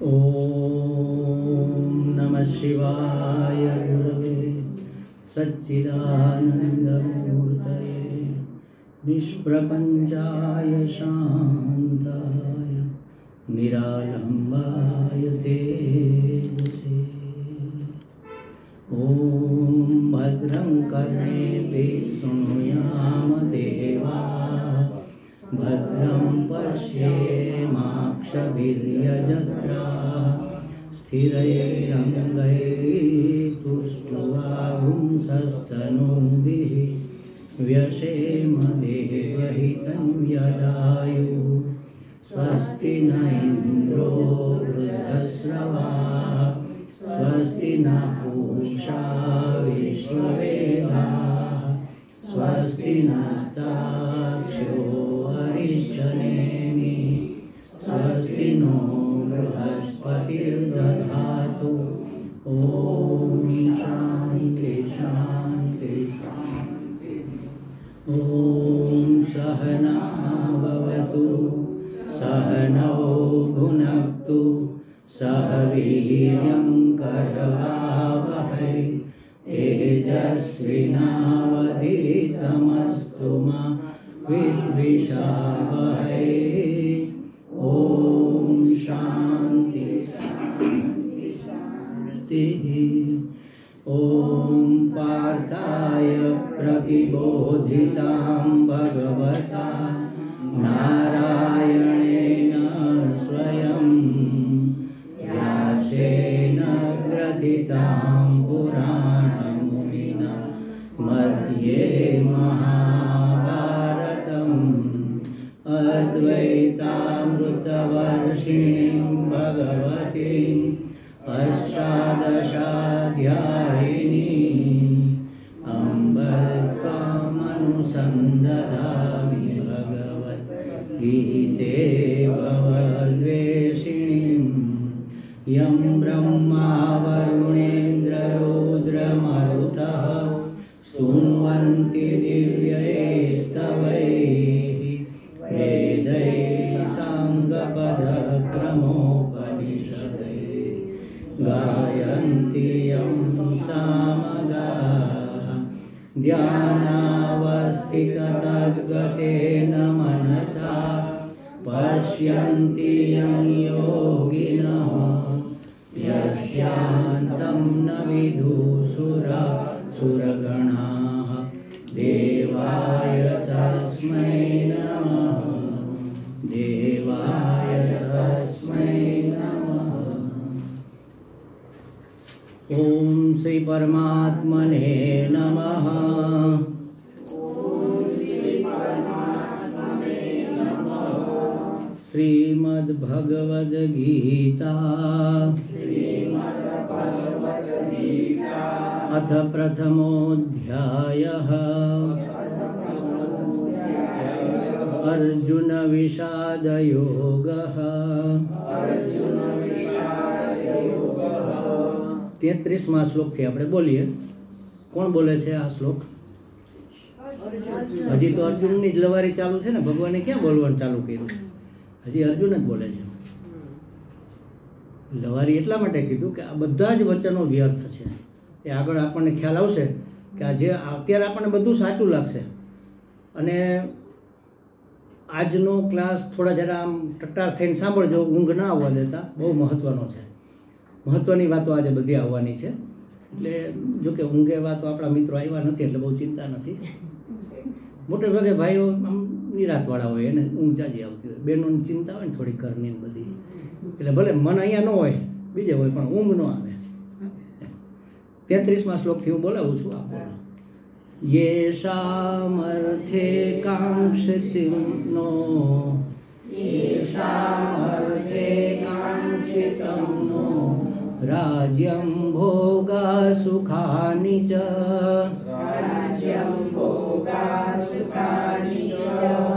ओम नमः शिवाय गुरवे सच्चिदानन्दमूर्तये निष्प्रपञ्चाय शान्ताय निरालम्बाय तेजसे। ॐ भद्रं कर्णेभिः शृणुयाम देवाः भद्रं पश्येमाक्षभिर्यजत्राः स्थिरैरङ्गैस्तुष्ट्वागुंसस्तनूभिः व्यशेम देवहितं यदायुः। स्वस्ति न इन्द्रो वृद्धश्रवाः स्वस्ति न पूषा विश्ववेदाः स्वस्ति नस्ताक्षो अरिष्टनेमि स्वस्ति नो बृहस्पतिर्दधातु। ॐ शान्ति शान्ति शान्ति। ॐ सहना भवतु सहनौ भुनक्तु सह वीर्यं करवावहै तेजस्विनावधीतमस्तु मा विद्विषावहै। ॐ शान्ति शान्ति शान्तिः। ॐ पार्थाय प्रतिबोधितां भगवता नारायणेन स्वयं व्यासेन ग्रथितां पुराणमुनिना मध्ये महाभारतम् अद्वैतामृतवर्षिणीं भगवतीम् अष्टादशाध्यायिनीम् अम्ब त्वामनुसन्दधामि भगवद्गीते भवद्वेषिणीम् यं ब्रह्मा वरुणेन्द्ररुद्रमरुतः स्तुवन्ति दिव्यैस्तवैः वेदैः साङ्गपदक्रमोपनिषदैः गायन्ति यं सामगाः ध्यानावस्थिततद्गतेन मनसा पश्यन्ति यं योगिनः यस्यान्तं न विदुषुरगणाः देवाय तस्मै नमः देवाय तस्मै नमः। ॐ श्री परमात्मने नमः। श्रीमद्भगवद्गीता अथ प्रथमोऽध्यायः अर्जुन विषादयोगः। 33માં શ્લોકથી આપણે બોલીએ. કોણ બોલે છે આ શ્લોક? હજી તો અર્જુનની જ લવારી ચાલુ છે ને, ભગવાને ક્યાં બોલવાનું ચાલુ કર્યું? હજી અર્જુન જ બોલે છે. લવારી એટલા માટે કીધું કે આ બધા જ વચનો વ્યર્થ છે. એ આગળ આપણને ખ્યાલ આવશે કે આ જે અત્યારે આપણને બધું સાચું લાગશે. અને આજનો ક્લાસ થોડા જરા આમ ટટ્ટાર થઈને સાંભળજો, ઊંઘ ના આવવા દેતા. બહુ મહત્ત્વનો છે. મહત્ત્વની વાતો આજે બધી આવવાની છે. એટલે જોકે ઊંઘે વાતો આપણા મિત્રો આવ્યા નથી એટલે બહુ ચિંતા નથી. મોટે ભાગે ભાઈઓ આમ નિરાતવાળા હોય, એને ઊંઘ જાજી આવતી હોય. બહેનોની ચિંતા હોય ને થોડી ઘરની બધી, એટલે ભલે મન અહીંયા ન હોય, બીજે હોય, પણ ઊંઘ ન આવે. 33માં શ્લોકથી હું બોલાવું છું. આ બોલો. येषामर्थे काङ्क्षितिनो येषामर्थे काङ्क्षितं नो राज्यं भोगा सुखानि च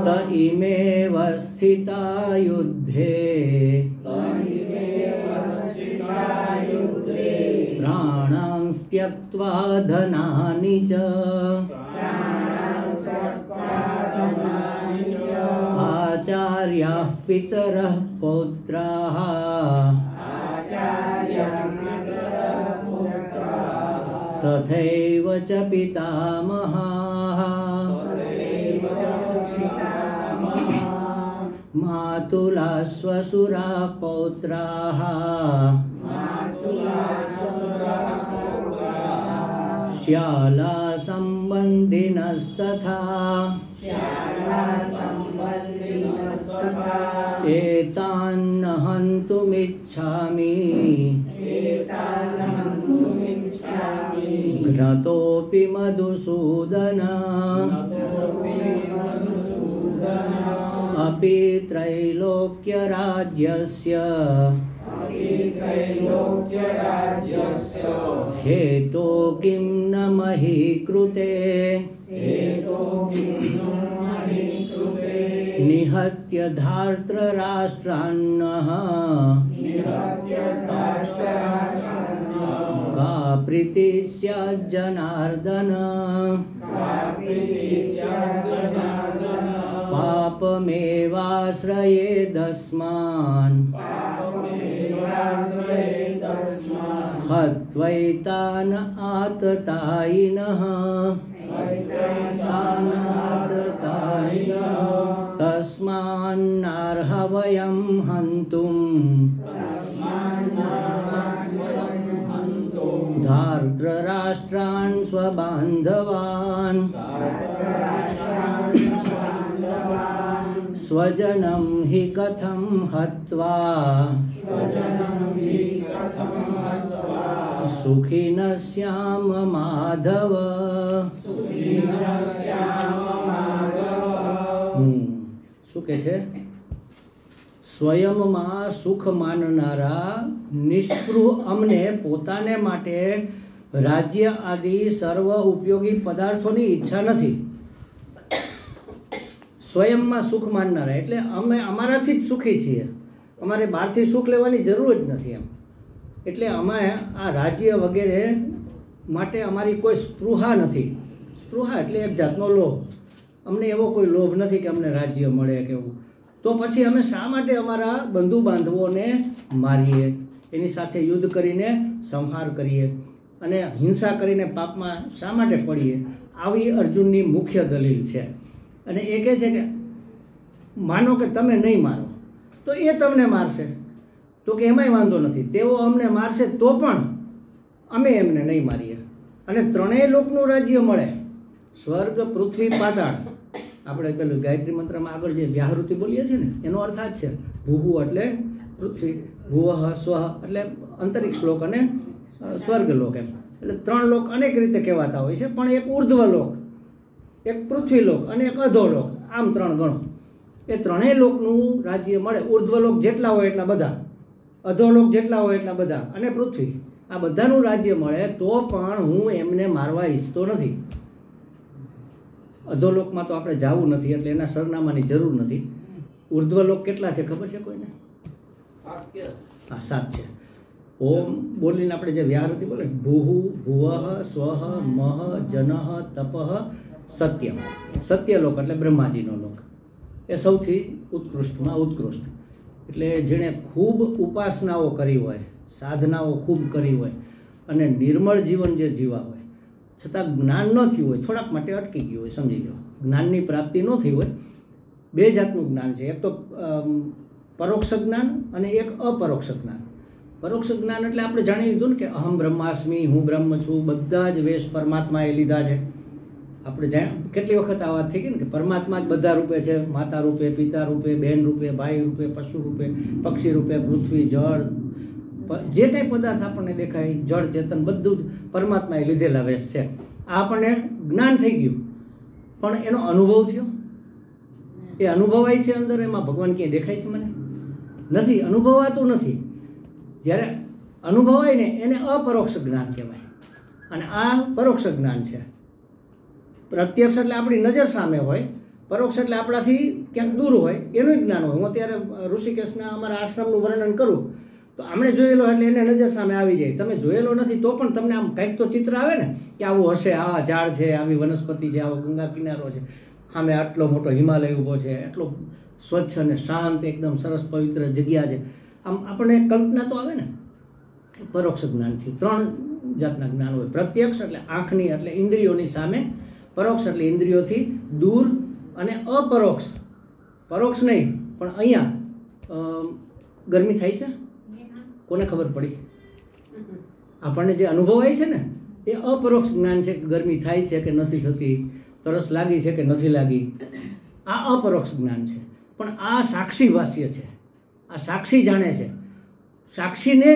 त इमेव स्थिता युद्धे प्राणां त्यक्त्वा धनानि च आचार्याः पितरः पौत्राः तथैव च पितामहाः मातुला स्वसुरा पौत्राः श्याला सम्बन्धिनस्तथा एतान्न हन्तुमिच्छामि घ्नतोऽपि मधुसूदन अपि त्रैलोक्यराज्यस्य हेतो किं न मही कृते निहत्य धार्तराष्ट्रान्नः का प्रीतिः स्यात् जनार्दन पापमेवाश्रयेदस्मान् हत्वैतान आततायिनः तस्मान्नार्ह वयं हन्तुम् धार्तराष्ट्रान् स्वबान्धवान् स्वजनं हि कथं हत्वा सुखिनः स्याम माधव। શું કે છે? સ્વયંમાં સુખ માનનારા નિષ્પૃહ અમને પોતાને માટે રાજ્ય આદિ સર્વ ઉપયોગી પદાર્થોની ઈચ્છા નથી. સ્વયંમાં સુખ માનનારા એટલે અમે અમારાથી જ સુખી છીએ, અમારે બહારથી સુખ લેવાની જરૂર જ નથી એમ. એટલે અમે આ રાજ્ય વગેરે માટે અમારી કોઈ સ્પૃહા નથી. સ્પૃહા એટલે એક જાતનો લોભ. અમને એવો કોઈ લોભ નથી કે અમને રાજ્ય મળે કે એવું. તો પછી અમે શા માટે અમારા બંધુ બાંધવોને મારીએ, એની સાથે યુદ્ધ કરીને સંહાર કરીએ અને હિંસા કરીને પાપમાં શા માટે પડીએ? આવી અર્જુનની મુખ્ય દલીલ છે. અને એ કહે છે કે માનો કે તમે નહીં મારો તો એ તમને મારશે, તો કે એમાંય વાંધો નથી, તેઓ અમને મારશે તો પણ અમે એમને નહીં મારીએ અને ત્રણેય લોકનું રાજ્ય મળે, સ્વર્ગ પૃથ્વી પાતાળ. આપણે પેલું ગાયત્રી મંત્રમાં આગળ જે વ્યાહૃતિ બોલીએ છીએ ને એનો અર્થ આ જ છે. ભૂહુ એટલે પૃથ્વી, ભુવઃ સ્વઃ એટલે અંતરિક્ષ લોક અને સ્વર્ગ લોક એમ. એટલે ત્રણ લોક અનેક રીતે કહેવાતા હોય છે, પણ એક ઉર્ધ્વ લોક, એક પૃથ્વી લોક અને એક અધોલોક, આમ ત્રણ ગણો. એ ત્રણેય લોકનું રાજ્ય મળે. ઉર્ધ્વલોક જેટલા હોય એટલા બધા, અધોલોક જેટલા હોય એટલા બધા અને પૃથ્વી, આ બધાનું રાજ્ય મળે તો પણ હું એમને મારવા ઈચ્છતો નથી. અધોલોકમાં તો આપણે જવું નથી એટલે એના સરનામાની જરૂર નથી. ઉર્ધ્વલોક કેટલા છે ખબર છે કોઈને? 7 છે. ઓમ બોલીને આપણે જે વ્યાહૃતિ બોલે ભૂહુ ભુવઃ સ્વઃ મહ જનઃ તપઃ સત્યમ. સત્યલોક એટલે બ્રહ્માજીનો લોક, એ સૌથી ઉત્કૃષ્ટમાં ઉત્કૃષ્ટ. એટલે જેણે ખૂબ ઉપાસનાઓ કરી હોય, સાધનાઓ ખૂબ કરી હોય અને નિર્મળ જીવન જે જીવા હોય, છતાં જ્ઞાન ન થયું હોય, થોડાક માટે અટકી ગયું હોય, સમજી લો જ્ઞાનની પ્રાપ્તિ ન થઈ હોય. 2 જાતનું જ્ઞાન છે, એક તો પરોક્ષ જ્ઞાન અને એક અપરોક્ષ જ્ઞાન. પરોક્ષ જ્ઞાન એટલે આપણે જાણી લીધું ને કે અહમ બ્રહ્માસ્મિ, હું બ્રહ્મ છું, બધા જ વેશ પરમાત્માએ લીધા છે. આપણે કેટલી વખત આ વાત થઈ ગઈ ને કે પરમાત્મા જ બધા રૂપે છે, માતા રૂપે, પિતા રૂપે, બહેન રૂપે, ભાઈ રૂપે, પશુ રૂપે, પક્ષી રૂપે, પૃથ્વી, જળ, જે કંઈ પદાર્થ આપણને દેખાય, જળ ચેતન બધું જ પરમાત્માએ લીધેલા વેશ છે. આ આપણને જ્ઞાન થઈ ગયું, પણ એનો અનુભવ થયો, એ અનુભવાય છે અંદર, એમાં ભગવાન ક્યાંય દેખાય છે મને? નથી, અનુભવાતું નથી. જ્યારે અનુભવાય ને એને અપરોક્ષ જ્ઞાન કહેવાય અને આ પરોક્ષ જ્ઞાન છે. પ્રત્યક્ષ એટલે આપણી નજર સામે હોય, પરોક્ષ એટલે આપણાથી ક્યાંક દૂર હોય એનું જ્ઞાન હોય. હું અત્યારે ઋષિકેશના અમારા આશ્રમનું વર્ણન કરું તો આમણે જોયેલો એટલે એને નજર સામે આવી જાય. તમે જોયેલો નથી તો પણ તમને આમ કંઈક તો ચિત્ર આવે ને કે આવું હશે, આ ઝાડ છે, આવી વનસ્પતિ છે, આવો ગંગા કિનારો છે, સામે આટલો મોટો હિમાલય ઊભો છે, એટલો સ્વચ્છ અને શાંત એકદમ સરસ પવિત્ર જગ્યા છે. આમ આપણને કલ્પના તો આવે ને. પરોક્ષ જ્ઞાનથી 3 જાતના જ્ઞાન હોય. પ્રત્યક્ષ એટલે આંખની એટલે ઇન્દ્રિયોની સામે, પરોક્ષ એટલે ઇન્દ્રિયોથી દૂર, અને અપરોક્ષ, પરોક્ષ નહીં પણ અહીંયા ગરમી થાય છે કોને ખબર પડી? આપણને જે અનુભવાય છે ને એ અપરોક્ષ જ્ઞાન છે કે ગરમી થાય છે કે નથી થતી, તરસ લાગી છે કે નથી લાગી, આ અપરોક્ષ જ્ઞાન છે. પણ આ સાક્ષી ભાષ્ય છે, આ સાક્ષી જાણે છે. સાક્ષીને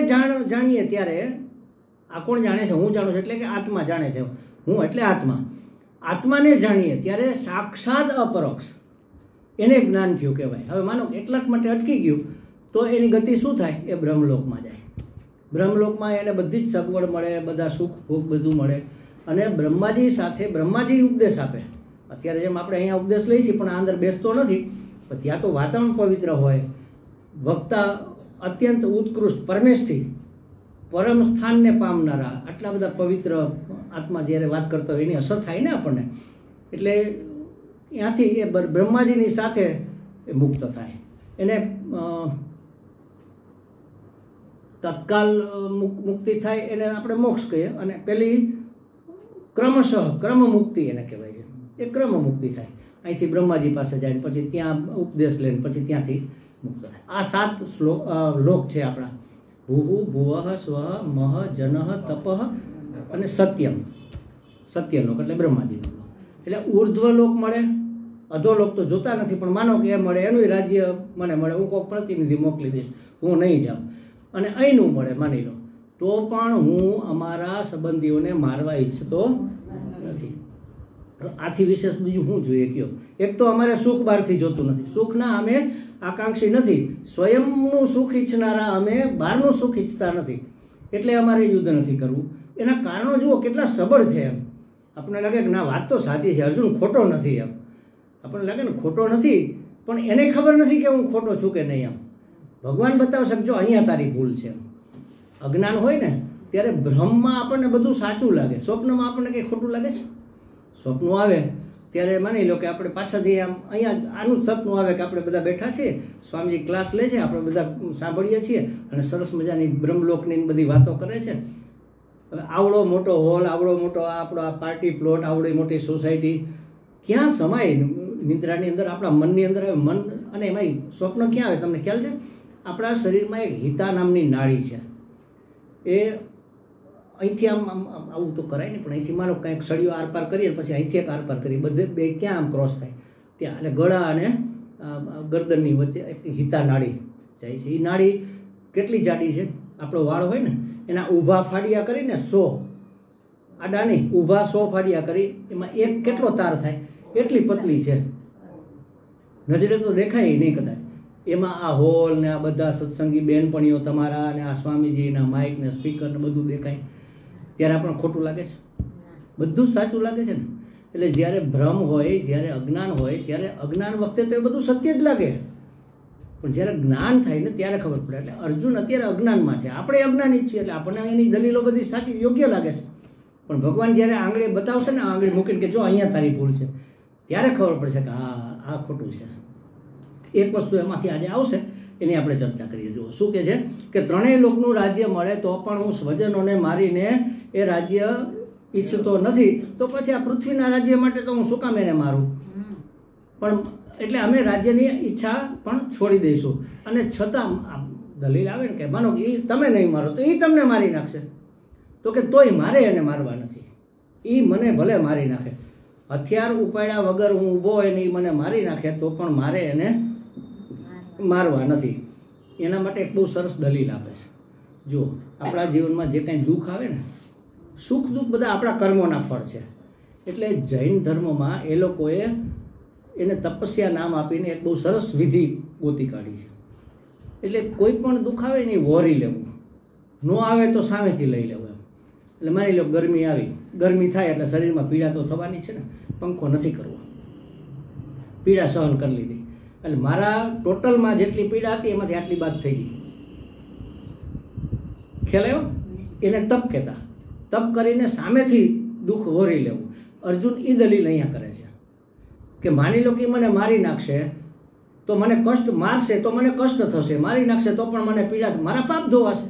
જાણીએ ત્યારે આ કોણ જાણે છે? હું જાણું છું એટલે કે આત્મા જાણે છે. હું એટલે આત્મા. આત્માને જાણીએ ત્યારે સાક્ષાત અપરોક્ષ, એને જ્ઞાન થયું કહેવાય. હવે માનો એટલાક માટે અટકી ગયું તો એની ગતિ શું થાય? એ બ્રહ્મલોકમાં જાય. બ્રહ્મલોકમાં એને બધી જ સગવડ મળે, બધા સુખ ભોગ બધું મળે. અને બ્રહ્માજી સાથે બ્રહ્માજી ઉપદેશ આપે. અત્યારે જેમ આપણે અહીંયા ઉપદેશ લઈએ છીએ પણ આ અંદર બેસતો નથી, પણ ત્યાં તો વાતાવરણ પવિત્ર હોય, વક્તા અત્યંત ઉત્કૃષ્ટ પરમેશથી પરમ સ્થાનને પામનારા, આટલા બધા પવિત્ર આત્મા જ્યારે વાત કરતા હોય એની અસર થાય ને આપણને. એટલે ત્યાંથી એ બ્રહ્માજીની સાથે એ મુક્ત થાય. એને તત્કાલ મુક્તિ થાય એને આપણે મોક્ષ કહીએ. અને પેલી ક્રમશઃ ક્રમ મુક્તિ એને કહેવાય છે. એ ક્રમ મુક્તિ થાય. અહીંથી બ્રહ્માજી પાસે જાય ને પછી ત્યાં ઉપદેશ લઈને પછી ત્યાંથી મુક્ત થાય. આ 7 લોક છે આપણા: ભૂહુ, ભુવઃ, સ્વઃ, મહ, જનઃ, તપઃ અને સત્યમ. સત્યલોક એટલે બ્રહ્માજીનો લોક. એટલે ઉર્ધ્વ લોક મળે, અધોલોક તો જોતા નથી પણ માનો કે એ મળે, એનું રાજ્ય મને મળે, હું કોઈ પ્રતિનિધિ મોકલી દઈશ, હું નહીં જાઉં. અને અહીંનું મળે માની લો તો પણ હું અમારા સંબંધીઓને મારવા ઈચ્છતો નથી. આથી વિશેષ બીજું શું જોઈએ કયો? એક તો અમારે સુખ બહારથી જોતું નથી, સુખના અમે આકાંક્ષી નથી, સ્વયંનું સુખ ઈચ્છનારા અમે બહારનું સુખ ઈચ્છતા નથી, એટલે અમારે યુદ્ધ નથી કરવું. એના કારણો જુઓ કેટલા સબળ છે. એમ આપણને લાગે કે ના વાત તો સાચી છે, અર્જુન ખોટો નથી. એમ આપણને લાગે ને ખોટો નથી, પણ એને ખબર નથી કે હું ખોટો છું કે નહીં. એમ ભગવાન બતાવશે જો અહીંયા તારી ભૂલ છે. અજ્ઞાન હોય ને ત્યારે ભ્રમમાં આપણને બધું સાચું લાગે, સ્વપ્નમાં આપણને કંઈ ખોટું લાગે છે. સ્વપ્નું આવે ત્યારે માની લો કે આપણે પાછળથી આમ અહીંયા આનું જ સપનું આવે કે આપણે બધા બેઠા છીએ, સ્વામીજી ક્લાસ લે છે, આપણે બધા સાંભળીએ છીએ અને સરસ મજાની બ્રહ્મલોકની બધી વાતો કરે છે. હવે આવડો મોટો હોલ, આવડો મોટો આપણો આ પાર્ટી પ્લોટ, આવડી મોટી સોસાયટી ક્યાં સમાય નિદ્રાની અંદર? આપણા મનની અંદર આવે. મન અને એમાં સ્વપ્ન ક્યાં આવે તમને ખ્યાલ છે? આપણા શરીરમાં એક હિતા નામની નાડી છે. એ અહીંથી આમ આવું તો કરાય ને, પણ અહીંથી માનો કંઈક સળીઓ આરપાર કરીએ પછી અહીંથી એક આરપાર કરીએ, બધે બે ક્યાં આમ ક્રોસ થાય ત્યાં. એટલે ગળા અને ગરદનની વચ્ચે એક હિતા નાડી જાય છે. એ નાડી કેટલી જાડી છે? આપણો વાળ હોય ને એના ઊભા ફાડિયા કરીને 100, આડા નહીં ઊભા 100 ફાડિયા કરી એમાં એક કેટલો તાર થાય એટલી પતલી છે. નજરે તો દેખાય નહીં કદાચ. એમાં આ હોલ ને આ બધા સત્સંગી બહેનપણીઓ તમારા અને આ સ્વામીજીના માઇક ને સ્પીકર ને બધું દેખાય. ત્યારે આપણને ખોટું લાગે છે? બધું જ સાચું લાગે છે ને. એટલે જ્યારે ભ્રમ હોય, જ્યારે અજ્ઞાન હોય ત્યારે અજ્ઞાન વખતે તો એ બધું સત્ય જ લાગે, પણ જ્યારે જ્ઞાન થાય ને ત્યારે ખબર પડે. એટલે અર્જુન અત્યારે અજ્ઞાનમાં છે, આપણે અજ્ઞાની છીએ, એટલે આપણને એની દલીલો બધી સાચી યોગ્ય લાગે છે. પણ ભગવાન જ્યારે આંગળી બતાવશે ને, આંગળી મૂકીને કે જો અહીંયા તારી ભૂલ છે, ત્યારે ખબર પડશે કે હા આ ખોટું છે. એક વસ્તુ એમાંથી આજે આવશે એની આપણે ચર્ચા કરીએ. જુઓ શું કહે છે કે ત્રણેય લોકનું રાજ્ય મળે તો પણ હું સ્વજનોને મારીને એ રાજ્ય ઈચ્છતો નથી, તો પછી આ પૃથ્વીના રાજ્ય માટે તો હું શું કામ એને મારું? પણ એટલે અમે રાજ્યની ઈચ્છા પણ છોડી દઈશું. અને છતાં દલીલ આવે ને કે માનો કે એ તમે નહીં મારો તો એ તમને મારી નાખશે, તો કે તોય મારે એને મારવા નથી. એ મને ભલે મારી નાખે, હથિયાર ઉપાડ્યા વગર હું ઊભો હોય ને એ મને મારી નાખે તો પણ મારે એને મારવા નથી. એના માટે એક બહુ સરસ દલીલ આપે છે. જો આપણા જીવનમાં જે કંઈ દુઃખ આવે ને, સુખ દુઃખ બધા આપણા કર્મોના ફળ છે. એટલે જૈન ધર્મમાં એ લોકોએ એને તપસ્યા નામ આપીને એક બહુ સરસ વિધિ ગોતી કાઢી છે. એટલે કોઈ પણ દુઃખ આવે ને એ વોરી લેવું, ન આવે તો સામેથી લઈ લેવું. એમ એટલે માની લો ગરમી આવી, ગરમી થાય એટલે શરીરમાં પીડા તો થવાની છે ને, પંખો નથી કરવો, પીડા સહન કરી લીધી. એટલે મારા ટોટલમાં જેટલી પીડા હતી એમાંથી આટલી બાદ થઈ ગઈ. ખ્યાલ આવ્યો? એને તપ કહેતા. તપ કરીને સામેથી દુઃખ વોરી લેવું. અર્જુન એ દલીલ અહીંયા કરે છે કે માની લો કે મને મારી નાખશે તો મને કષ્ટ, મારશે તો મને કષ્ટ થશે, મારી નાખશે તો પણ મને પીડા, મારા પાપ ધોવાશે.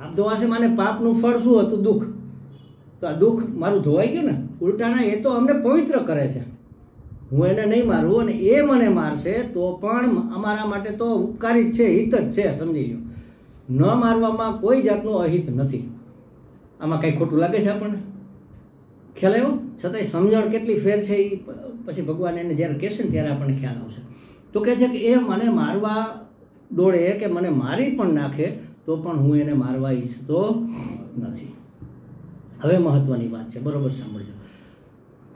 પાપ ધોવા છે માને પાપનું ફળ શું હતું? દુઃખ. તો આ દુઃખ મારું ધોવાઈ ગયું ને. ઉલટાના એ તો અમને પવિત્ર કરે છે. હું એને નહીં મારું અને એ મને મારશે તો પણ અમારા માટે તો ઉપકારી જ છે, હિત જ છે. સમજી લો, ન મારવામાં કોઈ જાતનું અહિત નથી. આમાં કંઈ ખોટું લાગે છે આપણને? ખ્યાલ આવ્યો? છતાંય સમજણ કેટલી ફેર છે એ પછી ભગવાન એને જ્યારે કહેશે ને ત્યારે આપણને ખ્યાલ આવશે. તો કહે છે કે એ મને મારવા દોડે કે મને મારી પણ નાખે તો પણ હું એને મારવા ઈચ્છતો નથી. હવે મહત્વની વાત છે, બરોબર સાંભળજો.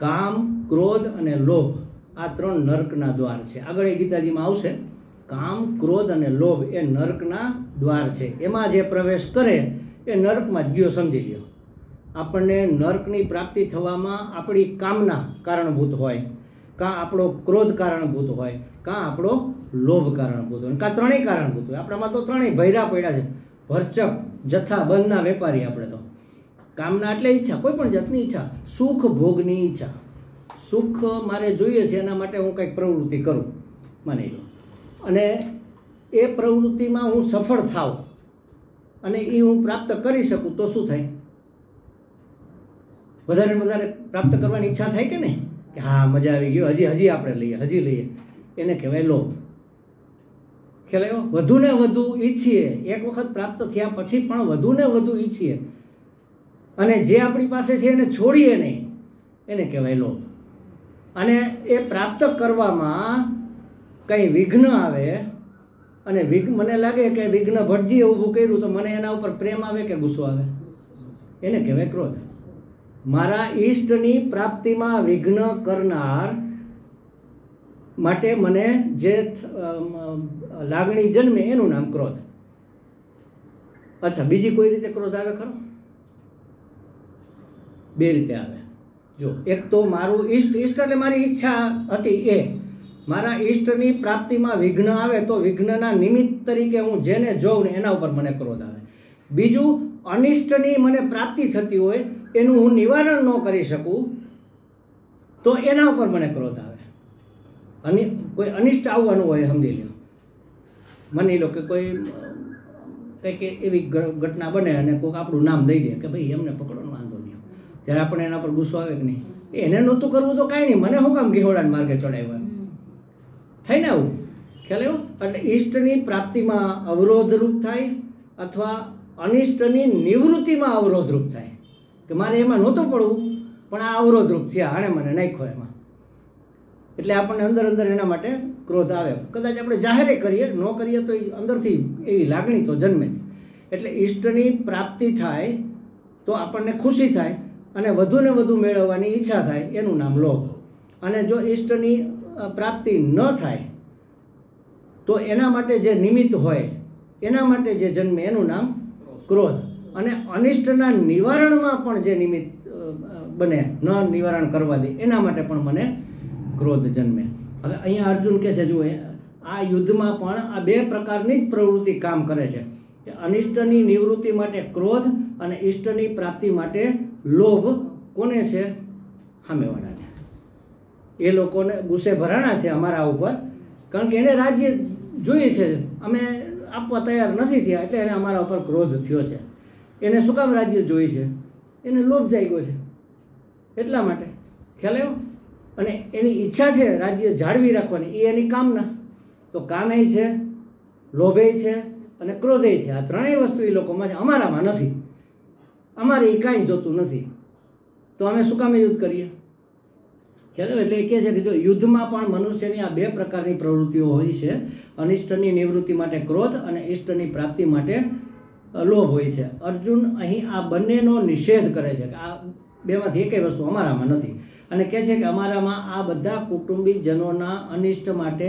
કામ, ક્રોધ અને લોભ આ 3 નર્કના દ્વાર છે. આગળ એ ગીતાજીમાં આવશે. કામ, ક્રોધ અને લોભ એ નર્કના દ્વાર છે. એમાં જે પ્રવેશ કરે એ નર્કમાં જ ગયો. સમજી લ્યો. આપણને નર્કની પ્રાપ્તિ થવામાં આપણી કામના કારણભૂત હોય, કાં આપણો ક્રોધ કારણભૂત હોય, કાં આપણો લોભ કારણભૂત હોય, કાં ત્રણેય કારણભૂત હોય. આપણામાં તો ત્રણેય ભૈરા પડ્યા છે. ભરચક જથ્થાબંધના વેપારી આપણે તો. કામના એટલે ઈચ્છા, કોઈ પણ જાતની ઈચ્છા, સુખ ભોગની ઈચ્છા. સુખ મારે જોઈએ છે, એના માટે હું કંઈક પ્રવૃત્તિ કરું, માની લો, અને એ પ્રવૃત્તિમાં હું સફળ થાવ અને એ હું પ્રાપ્ત કરી શકું તો શું થાય? વધારે વધારે પ્રાપ્ત કરવાની ઈચ્છા થાય કે નહીં? કે હા, મજા આવી ગયો, હજી આપણે લઈએ. એને કહેવાય લોભ. ખ્યાલ આવ્યો? વધુ ને વધુ ઈચ્છીએ, એક વખત પ્રાપ્ત થયા પછી પણ વધુ ને વધુ ઈચ્છીએ અને જે આપણી પાસે છે એને છોડીએ નહીં, એને કહેવાય લોભ. અને એ પ્રાપ્ત કરવામાં કંઈ વિઘ્ન આવે અને મને લાગે કે વિઘ્ન ભટજીએ ઊભું કર્યું તો મને એના ઉપર પ્રેમ આવે કે ગુસ્સો આવે? એને કહેવાય ક્રોધ. મારા ઈષ્ટની પ્રાપ્તિમાં વિઘ્ન કરનાર માટે મને જે લાગણી જન્મે એનું નામ ક્રોધ. અચ્છા, બીજી કોઈ રીતે ક્રોધ આવે ખરો? 2 રીતે આવે. જો, એક તો મારું ઈષ્ટ એટલે મારી ઈચ્છા હતી એ, મારા ઈષ્ટની પ્રાપ્તિમાં વિઘ્ન આવે તો વિઘ્નના નિમિત્ત તરીકે હું જેને જોઉં ને એના ઉપર મને ક્રોધ આવે. બીજું, અનિષ્ટની મને પ્રાપ્તિ થતી હોય એનું હું નિવારણ ન કરી શકું તો એના ઉપર મને ક્રોધ આવે. અને કોઈ અનિષ્ટ આવવાનું હોય, સમજી લો, માની લો કે કોઈ કંઈક એવી ઘટના બને અને કોઈક આપણું નામ દઈ દે કે ભાઈ એમને પકડવાનો વાંધો નહીં, ત્યારે આપણે એના પર ગુસ્સો આવે કે નહીં? એને નહોતું કરવું તો કાંઈ નહીં, મને શું કામ ઘેવડાને માર્ગે ચડાવ્યા? થાય ને આવું? ખ્યાલ આવ્યો? એટલે ઈષ્ટની પ્રાપ્તિમાં અવરોધરૂપ થાય અથવા અનિષ્ટની નિવૃત્તિમાં અવરોધરૂપ થાય કે મારે એમાં નહોતું પડવું પણ આ અવરોધરૂપ થયા, આણે મને નાખ્યો એમાં. એટલે આપણને અંદર એના માટે ક્રોધ આવે. કદાચ આપણે જાહેર કરીએ, ન કરીએ તો અંદરથી એવી લાગણી તો જન્મે જ. એટલે ઈષ્ટની પ્રાપ્તિ થાય તો આપણને ખુશી થાય અને વધુ ને વધુ મેળવવાની ઈચ્છા થાય, એનું નામ લોભ. અને જો ઈષ્ટની પ્રાપ્તિ ન થાય તો એના માટે જે નિમિત્ત હોય, એના માટે જે જન્મે એનું નામ ક્રોધ. અને અનિષ્ટના નિવારણમાં પણ જે નિમિત્ત બને, ન નિવારણ કરવા દે, એના માટે પણ મને ક્રોધ જન્મે. હવે અહીંયા અર્જુન કહે છે, જુઓ, આ યુદ્ધમાં પણ આ 2 પ્રકારની જ પ્રવૃત્તિ કામ કરે છે કે અનિષ્ટની નિવૃત્તિ માટે ક્રોધ અને ઈષ્ટની પ્રાપ્તિ માટે લોભ. કોને છે? સામેવાળાને. એ લોકોને ગુસ્સે ભરાણા છે અમારા ઉપર, કારણ કે એને રાજ્ય જોઈએ છે, અમે આપવા તૈયાર નથી થયા, એટલે એને અમારા ઉપર ક્રોધ થયો છે. એને શું કામ રાજ્ય જોઈએ છે? એને લોભ જાગ્યો છે એટલા માટે. ખ્યાલ આવ્યો? અને એની ઈચ્છા છે રાજ્ય જાળવી રાખવાની, એ એની કામના. તો કામે છે, લોભે છે અને ક્રોધે છે. આ 3 વસ્તુ એ લોકોમાં છે, અમારામાં નથી. અમારે એ કાંઈ જોતું નથી, તો અમે શું કામે યુદ્ધ કરીએ? ખ્યાલ? એટલે એ કહે છે કે જો યુદ્ધમાં પણ મનુષ્યની આ 2 પ્રકારની પ્રવૃત્તિઓ હોય છે. અનિષ્ટની નિવૃત્તિ માટે ક્રોધ અને ઇષ્ટની પ્રાપ્તિ માટે લોભ હોય છે. અર્જુન અહીં આ બંનેનો નિષેધ કરે છે કે આ 2માંથી એકેય વસ્તુ અમારામાં નથી. અને કહે છે કે અમારામાં આ બધા કુટુંબીજનોના અનિષ્ટ માટે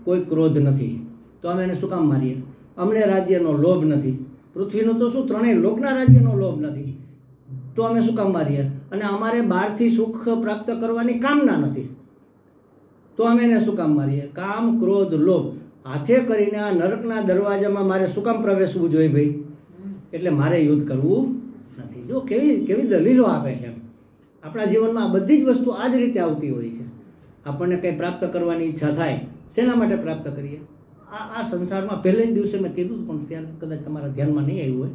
કોઈ ક્રોધ નથી, તો અમે એને શું કામ મારીએ? અમને રાજ્યનો લોભ નથી. પૃથ્વીનો તો શું, 3 લોકના રાજ્યનો લોભ નથી, તો અમે શું કામ મારીએ? અને અમારે બહારથી સુખ પ્રાપ્ત કરવાની કામના નથી, તો અમે એને શું કામ મારીએ? કામ, ક્રોધ, લોભ હાથે કરીને આ નરકના દરવાજામાં મારે શું કામ પ્રવેશવું જોઈએ ભાઈ? એટલે મારે યુદ્ધ કરવું નથી. જો કેવી દલીલો આપે છે. આપણા જીવનમાં આ બધી જ વસ્તુ આ જ રીતે આવતી હોય છે. આપણને કંઈ પ્રાપ્ત કરવાની ઈચ્છા થાય, શેના માટે પ્રાપ્ત કરીએ? આ સંસારમાં પહેલે જ દિવસે મેં કીધું પણ ત્યારે કદાચ તમારા ધ્યાનમાં નહીં આવ્યું હોય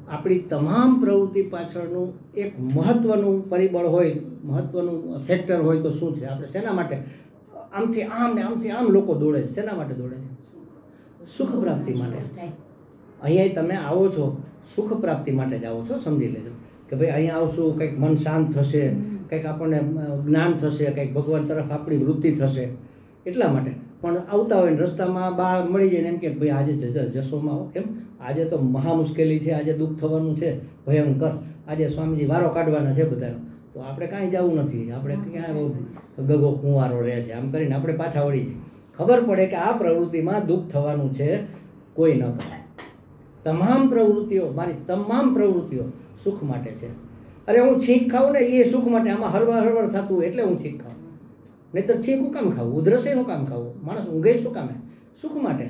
આપણી તમામ પ્રવૃત્તિ પાછળનું એક મહત્ત્વનું પરિબળ હોય, મહત્ત્વનું ફેક્ટર હોય તો શું છે? આપણે શેના માટે આમથી આમ ને આમથી આમ લોકો દોડે છે? શેના માટે દોડે છે? સુખ પ્રાપ્તિ માટે. અહીંયા તમે આવો છો સુખ પ્રાપ્તિ માટે જ આવો છો, સમજી લેજો કે ભાઈ અહીંયા આવશું કંઈક મન શાંત થશે, કંઈક આપણને જ્ઞાન થશે, કંઈક ભગવાન તરફ આપણી વૃત્તિ થશે, એટલા માટે. પણ આવતા હોય ને રસ્તામાં બહાર મળી જાય ને એમ કે ભાઈ આજે જશોમાં આવો. કેમ? આજે તો મહા મુશ્કેલી છે, આજે દુઃખ થવાનું છે ભયંકર, આજે સ્વામીજી વારો કાઢવાના છે બધાનો, તો આપણે કાંઈ જવું નથી, આપણે ક્યાં ગગો કુંવારો રહે છે, આમ કરીને આપણે પાછા વળી જઈએ. ખબર પડે કે આ પ્રવૃત્તિમાં દુઃખ થવાનું છે, કોઈ ન કરે. તમામ પ્રવૃત્તિઓ, મારી તમામ પ્રવૃત્તિઓ સુખ માટે છે. અરે હું છીંક ખાઉં ને એ સુખ માટે, આમાં હળવળ થતું એટલે હું છીંક ખાઉં, નહીંતર છીંક શું કામ ખાવું? ઉધરસે શું કામ ખાવું? માણસ ઊંઘે શું કામે? સુખ માટે.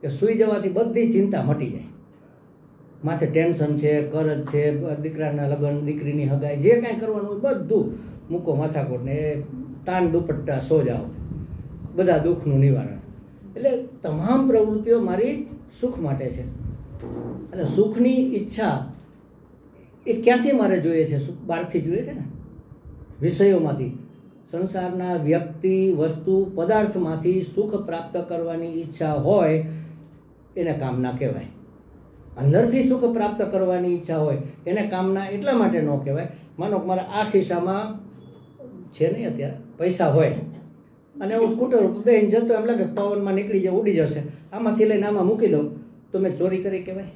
કે સૂઈ જવાથી બધી ચિંતા મટી જાય. માથે ટેન્શન છે, કરજ છે, દીકરાના લગ્ન, દીકરીની હગાઈ, જે કાંઈ કરવાનું બધું મૂકો માથાકોટ ને તાન દુપટ્ટા સો જાઓ, બધા દુઃખનું નિવારણ. એટલે તમામ પ્રવૃત્તિઓ મારી સુખ માટે છે. અને સુખની ઈચ્છા એ ક્યાંથી મારે જોઈએ છે? સુખ બહારથી જોઈએ છે ને, વિષયોમાંથી, સંસારના વ્યક્તિ, વસ્તુ, પદાર્થમાંથી સુખ પ્રાપ્ત કરવાની ઈચ્છા હોય એને કામના કહેવાય. અંદરથી સુખ પ્રાપ્ત કરવાની ઈચ્છા હોય એને કામના એટલા માટે ન કહેવાય. માનો કે મારા આ ખિસ્સામાં છે નહીં અત્યારે પૈસા હોય અને હું સ્કૂટર ઉપર બેસીને જતો એમ લાગે પવનમાં નીકળી જાય, ઉડી જશે, આમાંથી લઈને આમાં મૂકી દઉં તો મેં ચોરી કરી કહેવાય?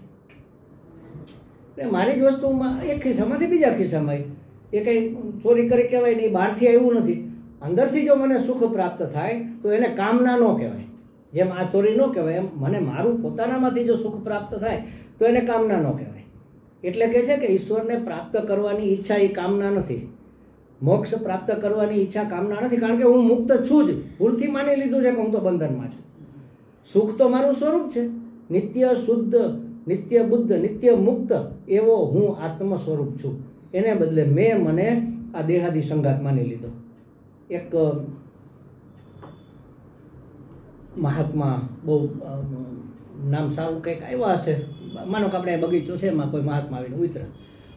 મારી જ વસ્તુમાં એક ખિસ્સામાંથી બીજા ખિસ્સામાં એ કંઈ ચોરી કરી કહેવાય નહીં, બહારથી આવ્યું નથી. અંદરથી જો મને સુખ પ્રાપ્ત થાય તો એને કામના ન કહેવાય. જેમ આ ચોરી ન કહેવાય એમ મને મારું પોતાનામાંથી જો સુખ પ્રાપ્ત થાય તો એને કામના ન કહેવાય. એટલે કે છે કે ઈશ્વરને પ્રાપ્ત કરવાની ઈચ્છા એ કામના નથી, મોક્ષ પ્રાપ્ત કરવાની ઈચ્છા કામના નથી. કારણ કે હું મુક્ત છું જ, ભૂલથી માની લીધું છે કે હું તો બંધનમાં છું. સુખ તો મારું સ્વરૂપ છે, નિત્ય શુદ્ધ, નિત્ય બુદ્ધ, નિત્ય મુક્ત એવો હું આત્મ સ્વરૂપ છું. એને બદલે મેં મને આ દેહાદી સંગાત માની લીધો. એક મહાત્મા, બહુ નામ સારું કંઈક આવ્યા હશે, માનો કે આપણે બગીચો છે એમાં કોઈ મહાત્મા આવીને ઉતરે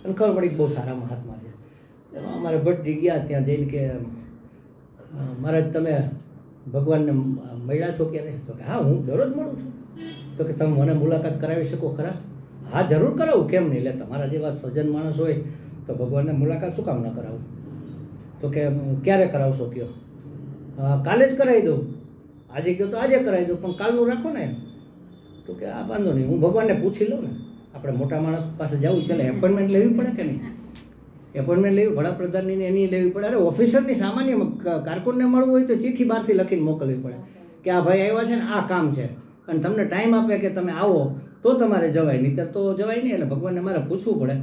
અને ખબર પડી બહુ સારા મહાત્મા છે. અમારે ભટ્ટજી ગયા ત્યાં જઈને કે મહારાજ તમે ભગવાનને મળ્યા છો ક્યારે? તો કે હા હું દરરોજ મળું છું. તો કે તમે મને મુલાકાત કરાવી શકો ખરા? હા જરૂર કરાવું, કેમ નહીં. એટલે તમારા જેવા સજ્જન માણસ હોય તો ભગવાનને મુલાકાત શું કામ ન કરાવું? તો કે ક્યારે કરાવશો કયો? કાલે જ કરાવી દઉં. આજે કહો તો આજે કરાવી દઉં, પણ કાલનું રાખો ને. તો કે આ વાંધો નહીં, હું ભગવાનને પૂછી લઉં ને. આપણે મોટા માણસ પાસે જવું પહેલાં એપોઇન્ટમેન્ટ લેવી પડે કે નહીં? એપોઇન્ટમેન્ટ લેવી, વડાપ્રધાનની એની લેવી પડે. અરે ઓફિસરની સામાન્ય કારકુનને મળવું હોય તો ચિઠ્ઠી બહારથી લખીને મોકલવી પડે કે આ ભાઈ આવ્યા છે ને આ કામ છે, અને તમને ટાઈમ આપે કે તમે આવો તો તમારે જવાય, નહીંતર તો જવાય નહીં. એટલે ભગવાનને મારે પૂછવું પડે.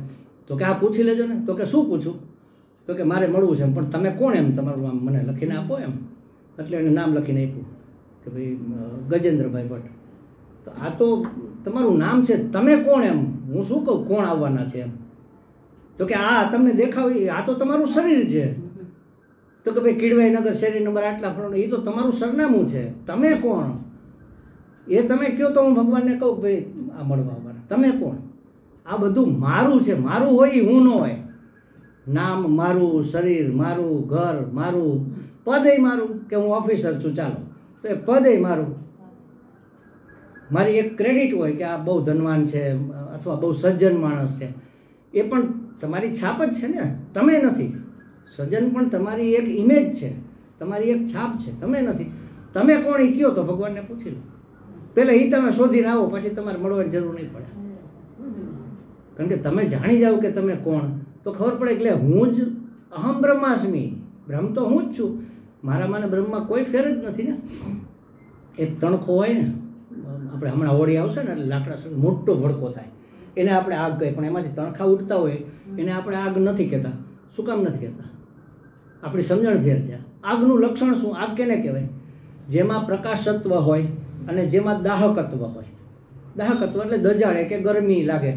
તો કે આ પૂછી લેજો ને. તો કે શું પૂછું? તો કે મારે મળવું છે, પણ તમે કોણ એમ તમારું આમ મને લખીને આપો એમ. એટલે એને નામ લખીને આપ્યું કે ભાઈ ગજેન્દ્રભાઈ ભટ્ટ. તો આ તો તમારું નામ છે, તમે કોણ એમ? હું શું કહું કોણ આવવાના છે એમ? તો કે આ તમને દેખાવ, આ તો તમારું શરીર છે. તો કે ભાઈ કીડવાઈ નગર શેરી નંબર આટલા ફળો, એ તો તમારું સરનામું છે. તમે કોણ એ તમે કહો તો હું ભગવાનને કહું ભાઈ આ મળવા આવવાના. તમે કોણ? આ બધું મારું છે, મારું હોય હું ન હોય. નામ મારું, શરીર મારું, ઘર મારું, પદય મારું, કે હું ઓફિસર છું ચાલો તો એ પદય મારું. મારી એક ક્રેડિટ હોય કે આ બહુ ધનવાન છે અથવા બહુ સજ્જન માણસ છે, એ પણ તમારી છાપ જ છે ને, તમે નથી. સજ્જન પણ તમારી એક ઇમેજ છે, તમારી એક છાપ છે, તમે નથી. તમે કોણ એ કયો તો ભગવાનને પૂછી લો. પહેલાં એ તમે શોધીને આવો, પછી તમારે મળવાની જરૂર નહીં પડે. કારણ કે તમે જાણી જાઓ કે તમે કોણ તો ખબર પડે. એટલે હું જ અહમ બ્રહ્માસ્મિ, બ્રહ્મ તો હું જ છું. મારામાં ને બ્રહ્મમાં કોઈ ફેર જ નથી ને. એક તણખો હોય ને, આપણે હમણાં હોળી આવશે ને એટલે લાકડા મોટો ભડકો થાય, એને આપણે આગ કહીએ, પણ એમાંથી તણખા ઉઠતા હોય એને આપણે આગ નથી કહેતા. શું કામ નથી કહેતા? આપણી સમજણ ફેર છે. આગનું લક્ષણ શું? આગ કેને કહેવાય? જેમાં પ્રકાશત્વ હોય અને જેમાં દાહકત્વ હોય. દાહકત્વ એટલે દજાડે કે ગરમી લાગે,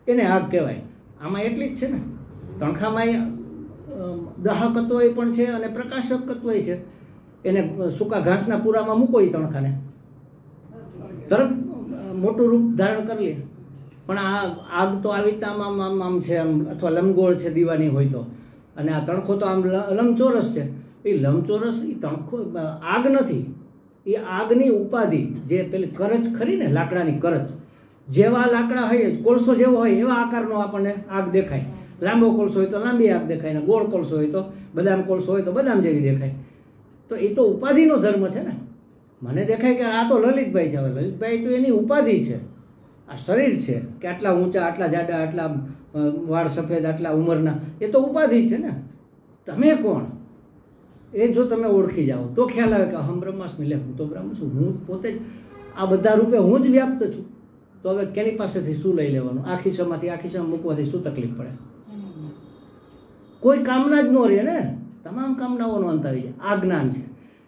એને આગ કહેવાય. આમાં એટલી જ છે ને, તણખામાં દાહકત્વ પણ છે અને પ્રકાશકત્વ છે. એને સૂકા ઘાસના પૂરામાં મૂકો એ તણખાને, તરત મોટું રૂપ ધારણ કરી લે. પણ આ આગ તો આવી રીતના આમ આમ આમ છે આમ, અથવા લંબગોળ છે દીવાની હોય તો, અને આ તણખો તો આમ લંબચોરસ છે. એ લંબચોરસ એ તણખો આગ નથી, એ આગની ઉપાધિ. જે પેલી કરચ ખરી ને, લાકડાની કરચ, જેવા લાકડા હોય, કોલસો જેવો હોય એવા આકારનો આપણને આગ દેખાય. લાંબો કોલસો હોય તો લાંબી આગ દેખાય, ને ગોળ કોલસો હોય તો બદામ કોલસો હોય તો બદામ જેવી દેખાય. તો એ તો ઉપાધિનો ધર્મ છે ને. મને દેખાય કે આ તો લલિતભાઈ છે. હવે લલિતભાઈ તો એની ઉપાધિ છે. આ શરીર છે કે આટલા ઊંચા, આટલા જાડા, આટલા વાળ સફેદ, આટલા ઉંમરના, એ તો ઉપાધિ છે ને. તમે કોણ એ જો તમે ઓળખી જાઓ તો ખ્યાલ આવે કે હમ બ્રહ્માસ્મિ, લે હું તો બ્રહ્મ છું, હું પોતે જ આ બધા રૂપે હું જ વ્યાપ્ત છું. તો હવે કેની પાસેથી શું લઈ લેવાનું? આ ખિસ્સામાંથી આ ખિસ્સામાં મૂકવાથી શું તકલીફ પડે? કોઈ કામના જ ન રહે ને. તમામ કામનાઓનો અંત આવી જાય. આ જ્ઞાન છે.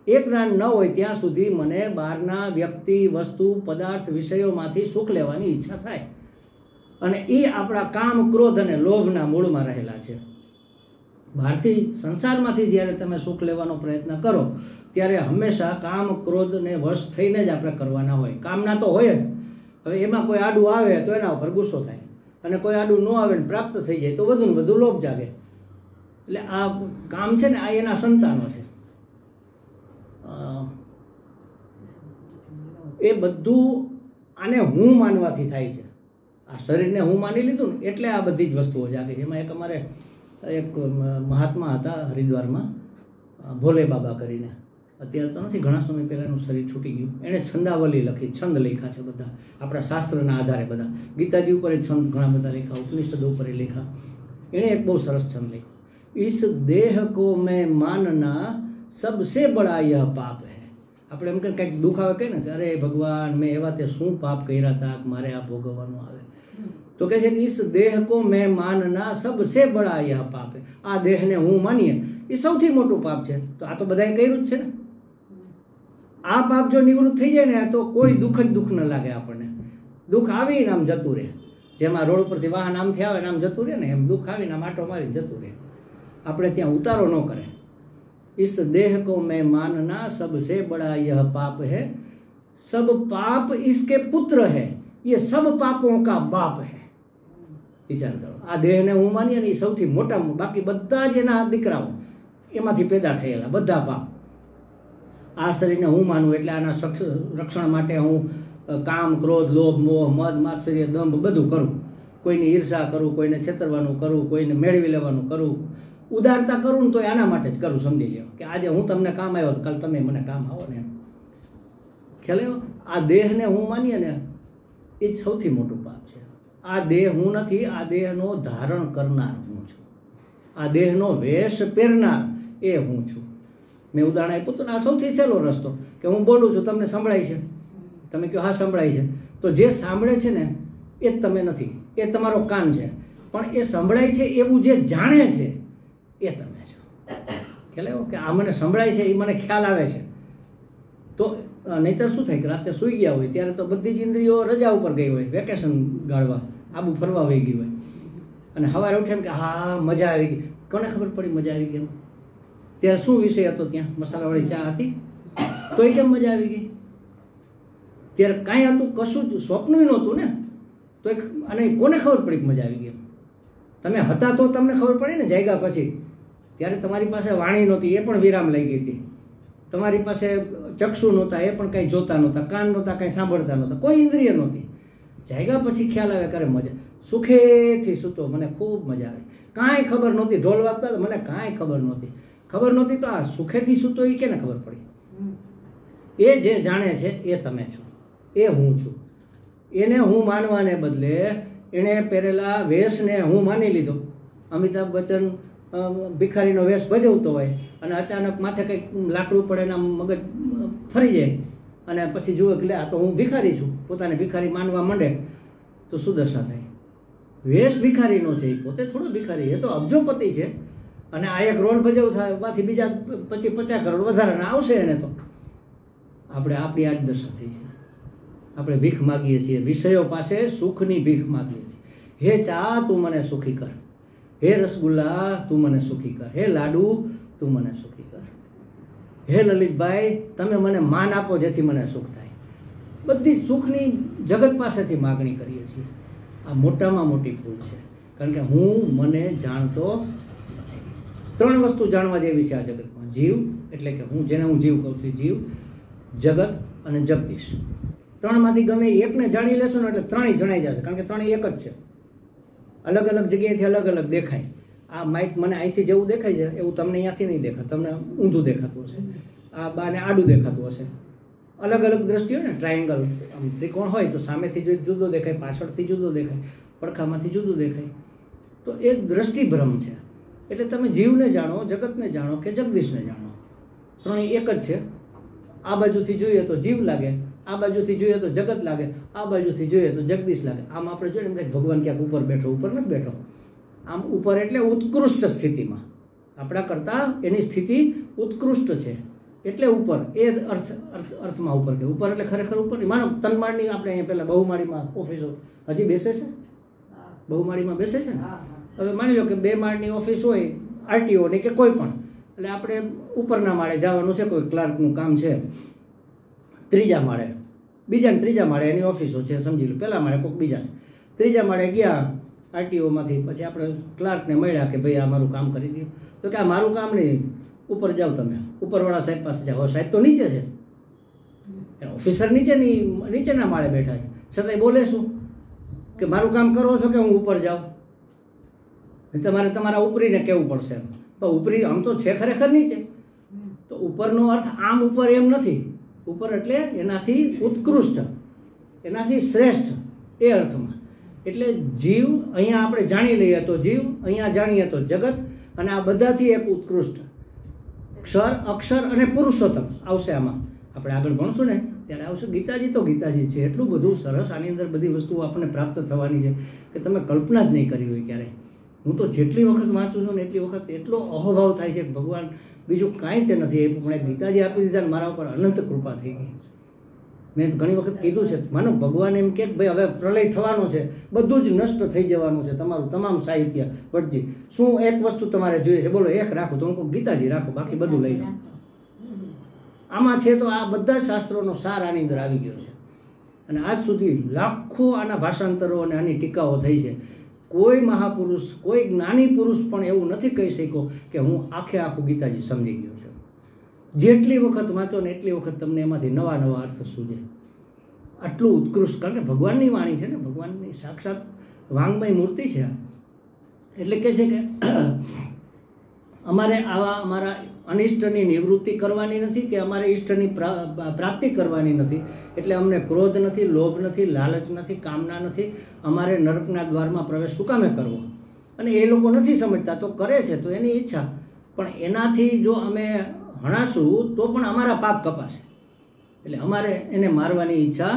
એ જ્ઞાન ન હોય ત્યાં સુધી મને બહારના વ્યક્તિ, વસ્તુ, પદાર્થ, વિષયોમાંથી સુખ લેવાની ઈચ્છા થાય. અને એ આપણા કામ, ક્રોધ અને લોભના મૂળમાં રહેલા છે. બહારથી સંસારમાંથી જ્યારે તમે સુખ લેવાનો પ્રયત્ન કરો ત્યારે હંમેશા કામ, ક્રોધને વશ થઈને જ આપણે કરવાના હોય. કામના તો હોય જ. હવે એમાં કોઈ આડું આવે તો એના ઉપર ગુસ્સો થાય, અને કોઈ આડું ન આવે ને પ્રાપ્ત થઈ જાય તો વધુ ને વધુ લોભ જાગે. એટલે આ કામ છે ને, આ એના સંતાનો છે. એ બધું આને હું માનવાથી થાય છે. આ શરીરને હું માની લીધું ને એટલે આ બધી જ વસ્તુઓ જાગે છે. એમાં એક અમારે એક મહાત્મા હતા હરિદ્વારમાં, ભોલે બાબા કરીને. અત્યારે તો નથી, ઘણા સમય પહેલાં એનું શરીર છૂટી ગયું. એણે છંદાવલી લખી, છંદ લખ્યા છે બધા, આપણા શાસ્ત્રના આધારે બધા. ગીતાજી ઉપર છંદ ઘણા બધા લખ્યા, ઉપનિષદો ઉપર લખ્યા. એણે એક બહુ સરસ છંદ લખ્યો, इस देह को मैं मानना सबसे बड़ा यह पाप है. આપણે એમ કે કંઈક દુઃખ આવે કહે ને કે અરે ભગવાન, મેં એવા તે શું પાપ કર્યા હતા કે મારે આ ભોગવવાનું આવે. તો કહે છે કે ઇસ દેહ કો મેં માનના સબસે બડા યહ પાપ હે. આ દેહને હું માનીએ એ સૌથી મોટું પાપ છે. તો આ તો બધાએ કર્યું જ છે ને. આ પાપ જો નિવૃત્ત થઈ જાય ને તો કોઈ દુઃખ જ દુઃખ ન લાગે આપણને. દુઃખ આવીને આમ જતું રહે. જેમાં રોડ ઉપરથી વાહન આમથી આવે ને આમ જતું રહે ને, એમ દુઃખ આવીને આમ આટો મારીને જતું રહે. આપણે ત્યાં ઉતારો ન કરે. इस देह को मैं मानना सबसे बड़ा यह पाप है. सब पाप इसके पुत्र है. ये सब पापों का बाप है. વિચાર કરો, આ દેહને હું માનીએ ને એ સૌથી મોટા, બાકી બધા જ એના દીકરાઓ એમાંથી પેદા થયેલા બધા પાપ. આ શરીરને હું માનું એટલે આના રક્ષણ માટે હું કામ, ક્રોધ, લોભ, મોહ, મદ, માત્સર્ય, દંભ બધું કરું. કોઈની ઈર્ષા કરું, કોઈને છેતરવાનું કરું, કોઈને મેળવી લેવાનું કરું, ઉદારતા કરું ને તો આના માટે જ કરું. સમજી લો કે આજે હું તમને કામ આવ્યો તો કાલ તમે મને કામ આવો ને. ખ્યાલ આવ્યો? આ દેહને હું માનીએ ને એ જ સૌથી મોટું પાપ છે. આ દેહ હું નથી, આ દેહનો ધારણ કરનાર હું છું. આ દેહનો વેશ પહેરનાર એ હું છું. મેં ઉદાહરણ આપ્યું હતું ને, આ સૌથી સહેલો રસ્તો કે હું બોલું છું, તમને સંભળાય છે, તમે કહો હા સંભળાય છે, તો જે સાંભળે છે ને એ જ તમે નથી, એ તમારો કાન છે. પણ એ સંભળાય છે એવું જે જાણે છે એ તમે છો. ખ્યાલ આવ્યો કે આ મને સંભળાય છે, એ મને ખ્યાલ આવે છે. તો નહીંતર શું થાય કે રાતે સૂઈ ગયા હોય ત્યારે તો બધી જ ઇન્દ્રિયો રજા ઉપર ગઈ હોય, વેકેશન ગાળવા, આબુ ફરવા વહી ગઈ હોય, અને સવારે ઉઠે ને કે હા મજા આવી ગઈ. કોને ખબર પડી મજા આવી ગઈ? ત્યારે શું વિષય હતો ત્યાં? મસાલાવાળી ચા હતી તો એ કેમ મજા આવી ગઈ? ત્યારે કાંઈ હતું, કશું જ સ્વપ્નું નહોતું ને. તો અને કોને ખબર પડી કે મજા આવી ગઈ? તમે હતા તો તમને ખબર પડી ને. જાગ્યા પછી ત્યારે તમારી પાસે વાણી નહોતી, એ પણ વિરામ લઈ ગઈ હતી. તમારી પાસે ચક્ષુ નહોતા, એ પણ કાંઈ જોતા નહોતા, કાન નહોતા, કાંઈ સાંભળતા નહોતા, કોઈ ઇન્દ્રિય નહોતી. જાગ્યા પછી ખ્યાલ આવે કરે મજા, સુખેથી સૂતો, મને ખૂબ મજા આવે. કાંઈ ખબર નહોતી, ઢોલ વાગતા મને કાંઈ ખબર નહોતી. ખબર નહોતી તો આ સુખેથી સૂતો એ કેને ખબર પડી? એ જે જાણે છે એ તમે છો, એ હું છું. એને હું માનવાને બદલે એણે પહેરેલા વેશને હું માની લીધો. અમિતાભ બચ્ચન ભિખારીનો વેશ ભજવતો હોય અને અચાનક માથે કંઈક લાકડું પડે ને મગજ ફરી જાય અને પછી જુએ કે આ તો હું ભિખારી છું, પોતાને ભિખારી માનવા માંડે તો શું દશા થાય? વેશ ભિખારીનો છે, પોતે થોડો ભિખારી, એ તો અબજોપતિ છે. અને આ એક રોલ ભજવ થાય પાછી બીજા 50 કરોડ વધારાના આવશે એને. તો આપણે આપણી આ જ દશા થઈ છે. આપણે ભીખ માગીએ છીએ, વિષયો પાસે સુખની ભીખ માગીએ છીએ. હે ચા તું મને સુખી કર, હે રસગુલ્લા તું મને સુખી કર, હે લાડુ તું મને સુખી કર, હે લલિતભાઈ તમે મને માન આપો જેથી મને સુખ થાય. બધી સુખની જગત પાસેથી માગણી કરીએ છીએ. આ મોટામાં મોટી ભૂલ છે. કારણ કે હું મને જાણતો નથી. 3 વસ્તુ જાણવા જેવી છે આ જગતમાં. જીવ એટલે કે જેને હું જીવ કહું છું, જીવ, જગત અને જગદીશ. 3માંથી ગમે એકને જાણી લેશો ને એટલે 3 જણાઈ જશે. કારણ કે 3 એક જ છે. અલગ અલગ જગ્યાએથી અલગ અલગ દેખાય. આ માઇક મને અહીંથી જેવું દેખાય છે એવું તમને અહીંયાથી નહીં દેખાય. તમને ઊંધું દેખાતું હશે, આ બાને આડું દેખાતું હશે. અલગ અલગ દ્રષ્ટિ હોય ને, ટ્રાયેંગલ ત્રિકોણ હોય તો સામેથી જુદો દેખાય, પાછળથી જુદો દેખાય, પડખામાંથી જુદું દેખાય. તો એ દ્રષ્ટિભ્રમ છે. એટલે તમે જીવને જાણો, જગતને જાણો કે જગદીશને જાણો, 3 એક જ છે. આ બાજુથી જોઈએ તો જીવ લાગે, આ બાજુથી જોઈએ તો જગત લાગે, આ બાજુથી જોઈએ તો જગદીશ લાગે. આમ આપણે જોઈએ ને ભગવાન ક્યાંક ઉપર બેઠો, ઉપર નથી બેઠો. આમ ઉપર એટલે ઉત્કૃષ્ટ સ્થિતિમાં, આપણા કરતાં એની સ્થિતિ ઉત્કૃષ્ટ છે એટલે ઉપર. એ અર્થમાં ઉપર કે ઉપર એટલે ખરેખર ઉપર નહીં. માનો 3 માળની આપણે અહીંયા પહેલાં બહુમાળીમાં ઓફિસો હજી બેસે છે, બહુમાળીમાં બેસે છે ને. હવે માની લો કે 2 માળની ઓફિસ હોય, આરટીઓની કે કોઈ પણ, એટલે આપણે ઉપરના માળે જવાનું છે, કોઈ ક્લાર્કનું કામ છે, 3જા માળે, 2જા ને 3જા માળે એની ઓફિસો છે, સમજી લો. પહેલા માળે કોઈક બીજા છે, 3જા માળે ગયા આરટીઓમાંથી, પછી આપણે ક્લાર્કને મળ્યા કે ભાઈ આ મારું કામ કરી દો. તો કે આ મારું કામ નહીં, ઉપર જાઓ તમે, ઉપરવાળા સાહેબ પાસે જાઓ. સાહેબ તો નીચે છે, ઓફિસર નીચેના માળે બેઠા છે, છતાંય બોલે શું કે મારું કામ કરો છો કે હું ઉપર જાઉં? તમારે તમારા ઉપરીને કહેવું પડશે. તો ઉપરી આમ તો છે ખરેખર નીચે. તો ઉપરનો અર્થ આમ ઉપર એમ નથી. ઉપર એટલે એનાથી ઉત્કૃષ્ટ, એનાથી શ્રેષ્ઠ, એ અર્થમાં. એટલે જીવ અહીંયા આપણે જાણી લઈએ તો જીવ, અહીંયા જાણીએ તો જગત, અને આ બધાથી એક ઉત્કૃષ્ટ ક્ષર, અક્ષર અને પુરુષોત્તમ આવશે. આમાં આપણે આગળ ભણશું ને ત્યારે આવશે. ગીતાજી તો ગીતાજી છે, એટલું બધું સરસ. આની અંદર બધી વસ્તુઓ આપણને પ્રાપ્ત થવાની છે કે તમે કલ્પના જ નહીં કરી હોય ક્યારેય. હું તો જેટલી વખત વાંચું છું ને એટલી વખત એટલો અહોભાવ થાય છે કે ભગવાન બીજું કાંઈ તે નથી આપ્યું, પણ ગીતાજી આપી દીધા ને મારા ઉપર અનંત કૃપા થઈ ગઈ. મેં ઘણી વખત કીધું છે, માનો ભગવાન એમ કે ભાઈ હવે પ્રલય થવાનો છે, બધું જ નષ્ટ થઈ જવાનું છે, તમારું તમામ સાહિત્ય ભટજી, શું એક વસ્તુ તમારે જોઈએ છે? બોલો, એક રાખો. તો હું કહું ગીતાજી રાખો, બાકી બધું લઈ લો. આમાં છે તો આ બધા શાસ્ત્રોનો સાર આની અંદર આવી ગયો છે. અને આજ સુધી લાખો આના ભાષાંતરો અને આની ટીકાઓ થઈ છે. કોઈ મહાપુરુષ, કોઈ જ્ઞાની પુરુષ પણ એવું નથી કહી શક્યો કે હું આખું ગીતાજી સમજી ગયો છું. જેટલી વખત વાંચો ને એટલી વખત તમને એમાંથી નવા નવા અર્થ સૂજે. આટલું ઉત્કૃષ્ટ, કારણ કે ભગવાનની વાણી છે ને, ભગવાનની સાક્ષાત વાંગમય મૂર્તિ છે. એટલે કે છે કે અમારે અમારા અનિષ્ટની નિવૃત્તિ કરવાની નથી કે અમારે ઈષ્ટની પ્રાપ્તિ કરવાની નથી. એટલે અમને ક્રોધ નથી, લોભ નથી, લાલચ નથી, કામના નથી. અમારે નરકના દ્વારમાં પ્રવેશ શું કામે કરવો? અને એ લોકો નથી સમજતા, તો કરે છે તો એની ઈચ્છા. પણ એનાથી જો અમે હણાશું તો પણ અમારા પાપ કપાશે. એટલે અમારે એને મારવાની ઈચ્છા